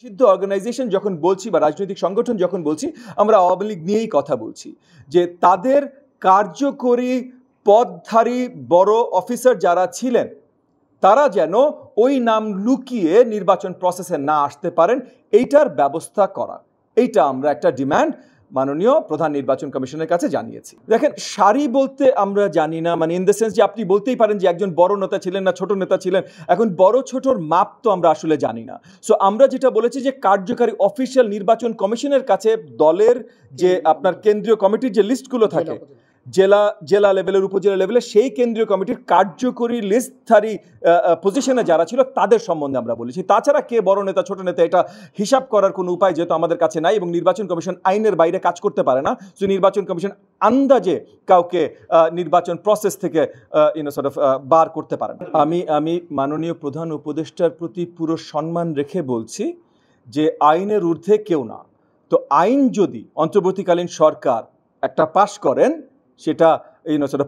সিদ্ধ অর্গানাইজেশন যখন বলছি বা রাজনৈতিক সংগঠন যখন বলছি, আমরা আওয়ামী লীগ নিয়েই কথা বলছি, যে তাদের কার্যকরী পদধারী বড় অফিসার যারা ছিলেন তারা যেন ওই নাম লুকিয়ে নির্বাচন প্রসেসে না আসতে পারেন, এইটার ব্যবস্থা করা। এইটা আমরা একটা ডিমান্ড মাননীয় প্রধান নির্বাচন কমিশনের কাছে জানিয়েছি। দেখেন, সারি বলতে আমরা জানি না, মানে ইন দ্য সেন্স যে আপনি বলতেই পারেন যে একজন বড় নেতা ছিলেন না ছোট নেতা ছিলেন, এখন বড় ছোটর মাপ তো আমরা আসলে জানি না। সো আমরা যেটা বলেছি যে কার্যকারী অফিসিয়াল নির্বাচন কমিশনের কাছে দলের যে আপনার কেন্দ্রীয় কমিটির যে লিস্টগুলো থাকে জেলা লেভেলের উপজেলা লেভেলে, সেই কেন্দ্রীয় কমিটির কার্যকরী লিস্টধারী পজিশনে যারা ছিল তাদের সম্বন্ধে আমরা বলেছি। তাছাড়া কে বড় নেতা ছোট নেতা এটা হিসাব করার কোনো উপায় যেহেতু আমাদের কাছে নাই, এবং নির্বাচন কমিশন আইনের বাইরে কাজ করতে পারে না, সো নির্বাচন কমিশন আন্দাজে কাউকে নির্বাচন প্রসেস থেকে বার করতে পারে না। আমি মাননীয় প্রধান উপদেষ্টার প্রতি পুরো সম্মান রেখে বলছি যে আইনের ঊর্ধ্বে কেউ না। তো আইন যদি অন্তর্বর্তীকালীন সরকার একটা পাশ করেন, সেটা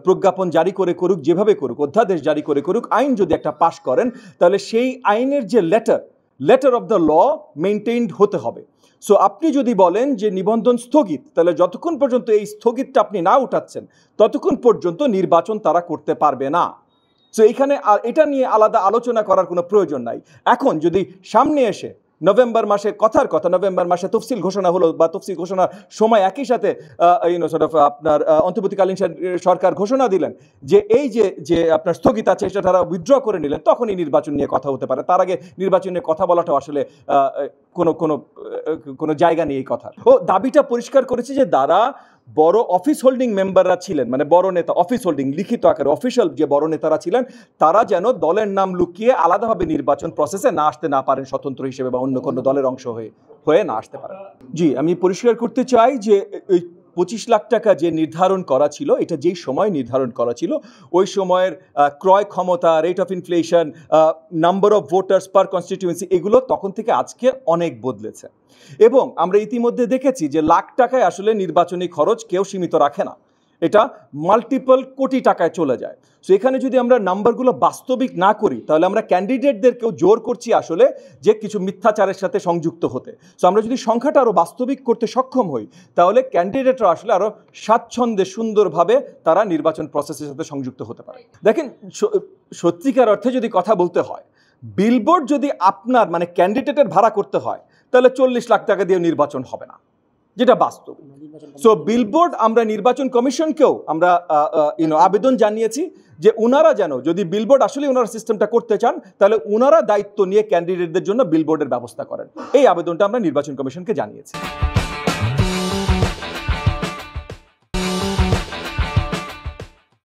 প্রজ্ঞাপন জারি করে করুক, যেভাবে করুক, অধ্যাদেশ জারি করে করুক, আইন যদি একটা পাশ করেন, তাহলে সেই আইনের যে letter of the law maintained হতে হবে। সো আপনি যদি বলেন যে নিবন্ধন স্থগিত, তাহলে যতক্ষণ পর্যন্ত এই স্থগিতটা আপনি না উঠাচ্ছেন ততক্ষণ পর্যন্ত নির্বাচন তারা করতে পারবে না। সো এইখানে আর এটা নিয়ে আলাদা আলোচনা করার কোনো প্রয়োজন নাই। এখন যদি সামনে এসে নভেম্বর মাসে নভেম্বর মাসে তফসিল ঘোষণা হলো, বা তফসিল ঘোষণার সময় একই সাথে আপনার অন্তর্বর্তীকালীন সরকার ঘোষণা দিলেন যে এই যে আপনার স্থগিত আছে সেটা তারা উইথড্র করে নিলেন, তখনই নির্বাচন নিয়ে কথা হতে পারে। তার আগে নির্বাচন নিয়ে কথা বলাটাও আসলে কোনো জায়গা নেই এই কথা। ও দাবিটা পরিষ্কার করেছে যে যারা বড় অফিস হোল্ডিং মেম্বাররা ছিলেন, মানে বড় নেতা, অফিস হোল্ডিং লিখিত আকারে অফিসিয়াল যে বড় নেতারা ছিলেন, তারা যেন দলের নাম লুকিয়ে আলাদাভাবে নির্বাচন প্রসেসে না আসতে না পারেন, স্বতন্ত্র হিসেবে বা অন্য কোনো দলের অংশ হয়ে না আসতে পারেন। জি, আমি পরিষ্কার করতে চাই যে 25 লাখ টাকা যে নির্ধারণ করা ছিল, এটা যেই সময় নির্ধারণ করা ছিল, ওই সময়ের ক্রয় ক্ষমতা, rate of inflation, number of voters per constituency, এগুলো তখন থেকে আজকে অনেক বদলেছে। এবং আমরা ইতিমধ্যে দেখেছি যে লাখ টাকায় আসলে নির্বাচনী খরচ কেউ সীমিত রাখে না, এটা মাল্টিপল কোটি টাকায় চলে যায়। সো এখানে যদি আমরা নাম্বারগুলো বাস্তবিক না করি, তাহলে আমরা ক্যান্ডিডেটদেরকেও জোর করছি আসলে যে কিছু মিথ্যাচারের সাথে সংযুক্ত হতে। সো আমরা যদি সংখ্যাটা আরও বাস্তবিক করতে সক্ষম হই, তাহলে ক্যান্ডিডেটরা আসলে আরও স্বাচ্ছন্দ্যে সুন্দরভাবে তারা নির্বাচন প্রসেসের সাথে সংযুক্ত হতে পারে। দেখেন, সত্যিকার অর্থে যদি কথা বলতে হয়, বিলবোর্ড যদি আপনার মানে ক্যান্ডিডেটের ভাড়া করতে হয়, তাহলে 40 লাখ টাকা দিয়ে নির্বাচন হবে না, যেটা বাস্তব। সো বিলবোর্ড, আমরা নির্বাচন কমিশনকেও আমরা আবেদন জানিয়েছি যে উনারা যেন, যদি বিলবোর্ড আসলে ওনারা সিস্টেমটা করতে চান, তাহলে উনারা দায়িত্ব নিয়ে ক্যান্ডিডেটদের জন্য বিলবোর্ডের ব্যবস্থা করেন। এই আবেদনটা আমরা নির্বাচন কমিশনকে জানিয়েছি।